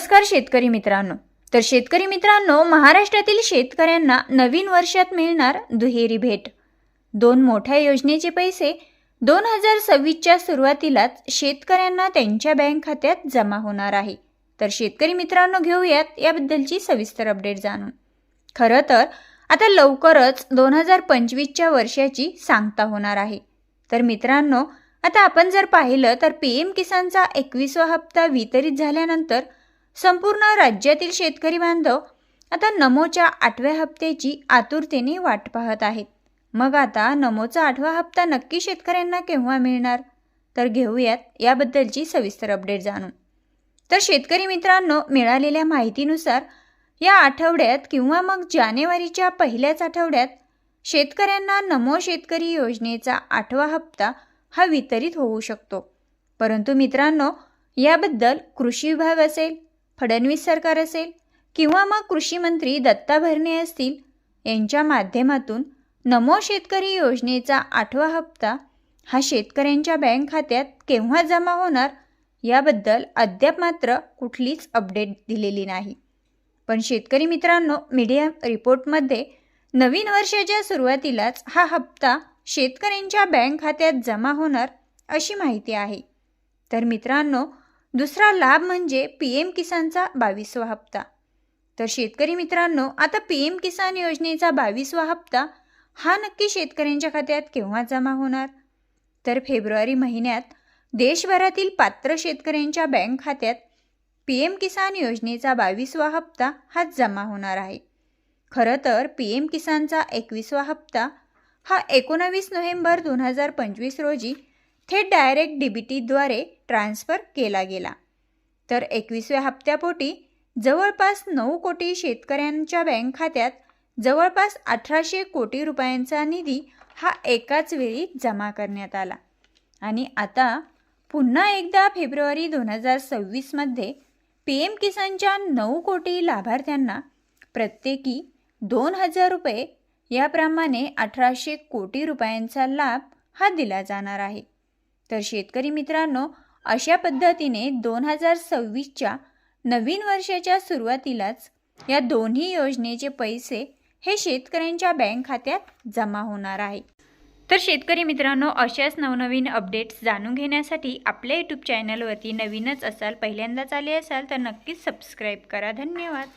नमस्कार शेतकरी मित्रांनो। शेतकरी मित्रांनो, महाराष्ट्रातील शेतकऱ्यांना नवीन वर्षात मिळणार दुहेरी भेट। दोन मोठ्या योजनेचे पैसे 2026च्या सुरुवातीलाच शेतकऱ्यांना त्यांच्या बँक खात्यात जमा होणार आहे। शेतकरी मित्रांनो, घेऊयात याबद्दलची सविस्तर अपडेट जाणून। खरं तर आता लवकरच 2025च्या वर्षाची सांगता होणार आहे। मित्रांनो, आता आपण जर पाहिलं तर पीएम किसानचा 21वा हप्ता वितरित झाल्यानंतर संपूर्ण राज्यातील शेतकरी बांधव आता नमोच्या 8व्या हप्त्याची आतुरतेने वाट पाहत आहेत। मग आता नमोचा 8वा हप्ता नक्की शेतकऱ्यांना केव्हा मिळणार? घेऊयात याबद्दलची सविस्तर अपडेट जाणून। शेतकरी मित्रांनो, मिळालेल्या माहितीनुसार या आठवड्यात किंवा मग जानेवारीच्या पहिल्याच आठवड्यात शेतकऱ्यांना नमो शेतकरी योजनेचा 8वा हप्ता हा वितरित होऊ शकतो। परंतु मित्रांनो, याबद्दल कृषी विभाग असेल, फडणवीस सरकार असेल किंवा मग कृषी मंत्री दत्ता भरणे असतील यांच्या माध्यमातून नमो शेतकरी योजनेचा 8वा हप्ता हा शेतकऱ्यांच्या बँक खात्यात केव्हा जमा होणार याबद्दल अद्याप मात्र कुठलीच अपडेट दिलेली नाही। पण शेतकरी मित्रांनो, मीडिया रिपोर्टमध्ये नवीन वर्षाच्या सुरुवातीलाच हा हप्ता शेतकऱ्यांच्या बँक खात्यात जमा होणार अशी माहिती आहे। मित्रांनो, दुसरा लाभ म्हणजे पीएम किसानचा 22वा हप्ता। शेतकरी मित्रांनो, आता पीएम किसान योजनेचा 22वा हप्ता हा नक्की शेतकऱ्यांच्या खात्यात केव्हा जमा होणार? फेब्रुवारी महिन्यात देशभरातील पात्र शेतकऱ्यांच्या बँक खात्यात पीएम किसान योजनेचा 22वा हप्ता हा जमा होणार आहे। खरं तर पीएम किसानचा 21वा हप्ता हा 19 नोव्हेंबर 2025 रोजी थेट डायरेक्ट डीबीटीद्वारे ट्रान्स्फर केला गेला। 21व्या हप्त्यापोटी जवळपास 9 कोटी शेतकऱ्यांच्या बँक खात्यात जवळपास 1800 कोटी रुपयांचा निधी हा एकाच वेळी जमा करण्यात आला। आणि आता पुन्हा एकदा फेब्रुवारी 2026 मध्ये पीएम किसानच्या 9 कोटी लाभार्थ्यांना प्रत्येकी 2000 रुपये याप्रमाणे 1800 कोटी रुपयांचा लाभ हा दिला जाणार आहे। शेतकरी मित्रांनो, अशा पद्धतीने 2026च्या नवीन वर्षाच्या सुरुवातीलाच या दोन्ही योजनेचे पैसे हे शेतकऱ्यांच्या बँक खात्यात जमा होणार आहे। शेतकरी मित्रांनो, अशाच नवनवीन अपडेट्स जाणून घेण्यासाठी आपल्या यूट्यूब चॅनलवरती नवीनच असाल, पहिल्यांदाच आले असाल तर नक्कीच सबस्क्राईब करा। धन्यवाद।